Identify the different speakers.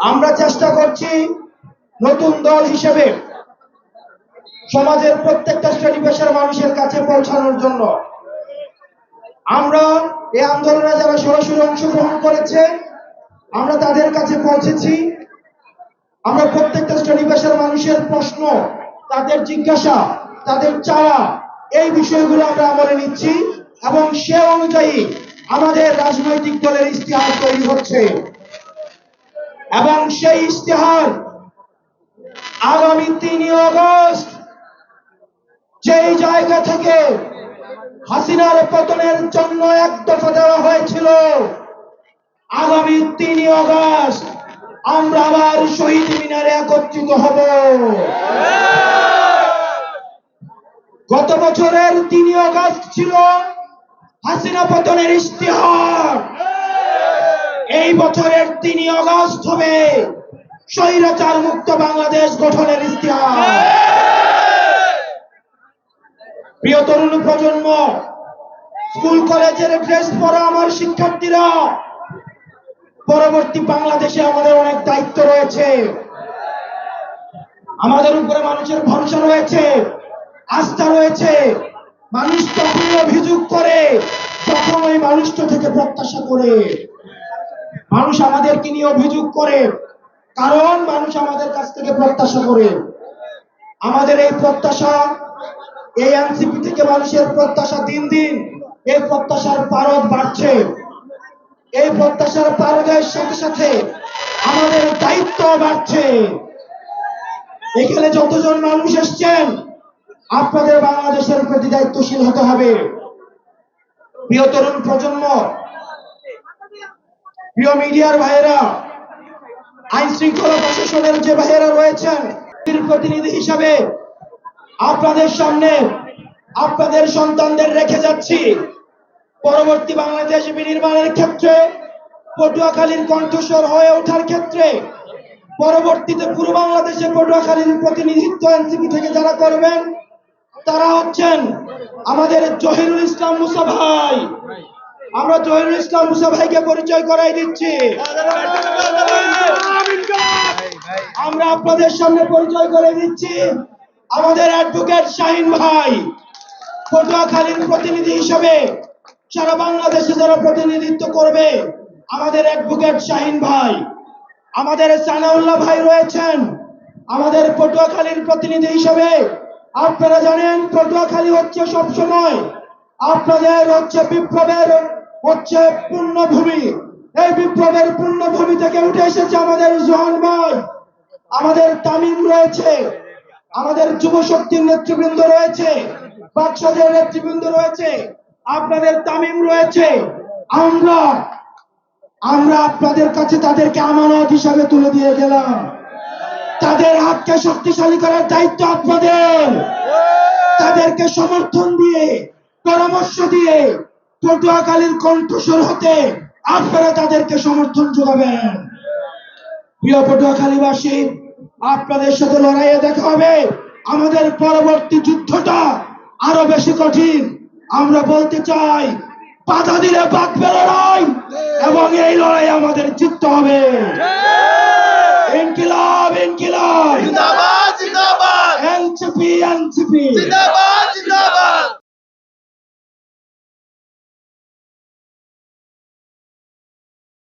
Speaker 1: আমরা চেষ্টা করছি নতুন দল হিসেবে সমাজের প্রত্যেকটা শ্রেণী পেশার মানুষের কাছে পৌঁছানোর জন্য। আমরা এই আন্দোলনে যারা সরাসরি অংশগ্রহণ করেছে আমরা তাদের কাছে পৌঁছেছি। আমরা প্রত্যেকটা শ্রেণী পেশার মানুষের প্রশ্ন, তাদের জিজ্ঞাসা, তাদের চাওয়া, এই বিষয়গুলো আমরা আমলে নিচ্ছি এবং সে অনুযায়ী আমাদের রাজনৈতিক দলের ইশতেহার তৈরি হচ্ছে এবং সেই ইশতেহার আগামী ৩ আগস্ট যেই জায়গা থেকে হাসিনার পতনের জন্য এক দফা দেওয়া হয়েছিল, আগামী ৩ আগস্ট আমরা আবার শহীদ মিনারে একত্রিত হব। গত বছরের ৩ আগস্ট ছিল হাসিনা পতনের ইশতেহার, এই বছরের ৩ আগস্ট হবে স্বৈরাচার মুক্ত বাংলাদেশ গঠনের ইশতেহার। প্রিয় তরুণ প্রজন্ম, স্কুল কলেজের ড্রেস পরা আমার শিক্ষার্থীরা, পরবর্তী বাংলাদেশে আমাদের অনেক দায়িত্ব রয়েছে। আমাদের উপরে মানুষের ভরসা রয়েছে, আস্থা রয়েছে। মানুষ তখনই অভিযোগ করে যখন ওই মানুষটা থেকে প্রত্যাশা করে। মানুষ আমাদেরকে নিয়ে অভিযোগ করে কারণ মানুষ আমাদের কাছ থেকে প্রত্যাশা করে। আমাদের এই প্রত্যাশা, এই এনসিপি থেকে মানুষের প্রত্যাশা দিন দিন এই প্রত্যাশার পারদ বাড়ছে। এই প্রত্যাশার পারদের সাথে সাথে আমাদের দায়িত্ব বাড়ছে। এখানে যতজন মানুষ এসছেন আপনাদের বাংলাদেশের প্রতি দায়িত্বশীল হতে হবে। প্রিয় তরুণ প্রজন্ম, প্রিয় মিডিয়ার ভাইয়েরা, আইন শৃঙ্খলা প্রশাসনের যে ভাইয়েরা রয়েছেন, প্রতিনিধি হিসাবে আপনাদের সামনে আপনাদের সন্তানদের রেখে যাচ্ছি। পরবর্তী বাংলাদেশ বিনির্মাণের ক্ষেত্রে, পটুয়াখালীর কণ্ঠস্বর হয়ে ওঠার ক্ষেত্রে, পরবর্তীতে পুরো বাংলাদেশে পটুয়াখালীর প্রতিনিধিত্ব এনসিপি থেকে যারা করবেন তারা হচ্ছেন আমাদের জহিরুল ইসলাম মুসা ভাই। আমরা জহিরুল ইসলাম মুসা ভাইকে পরিচয় করাই দিচ্ছি। আমরা আপনাদের সামনে পরিচয় করে দিচ্ছি আমাদের অ্যাডভোকেট শাহিন ভাই। পটুয়াখালীর প্রতিনিধি হিসেবে সারা বাংলাদেশে যারা প্রতিনিধিত্ব করবে আমাদের অ্যাডভোকেট শাহিন ভাই। আমাদের সানাউল্লাহ ভাই রয়েছেন আমাদের পটুয়াখালীর প্রতিনিধি হিসেবে। আপনারা জানেন পটুয়াখালী হচ্ছে সবসময় আপনাদের হচ্ছে বিপ্লবের হচ্ছে পূর্ণভূমি। এই বিপ্লবের পূর্ণভূমি থেকে উঠে এসেছে আমাদের জোহান ভাই, আমাদের তামিম রয়েছে, আমাদের যুব শক্তির নেতৃবৃন্দ রয়েছে, বাকশালের নেতৃবৃন্দ রয়েছে, আপনাদের তামিম রয়েছে। আমরা আপনাদের কাছে তাদেরকে আমানত হিসাবে তুলে দিয়ে গেলাম। তাদের হাতকে শক্তিশালী করার দায়িত্ব আপনাদের। তাদেরকে সমর্থন দিয়ে, পরামর্শ দিয়ে পটুয়াখালীর কণ্ঠস্বর হতে আপনারা তাদেরকে সমর্থন যোগাবেন। প্রিয় পটুয়াখালীবাসী, আপনাদের সাথে লড়াইয়ে দেখা হবে। আমাদের পরবর্তী যুদ্ধটা আরো বেশি কঠিন। আমরা বলতে চাই, বাধা দিলে বাঁচবে লড়াই এবং এই লড়াই আমাদের জিততে হবে। ইনকিলাব ইনকিলাব,
Speaker 2: জিন্দাবাদ জিন্দাবাদ,
Speaker 1: এনসিপি এনসিপি।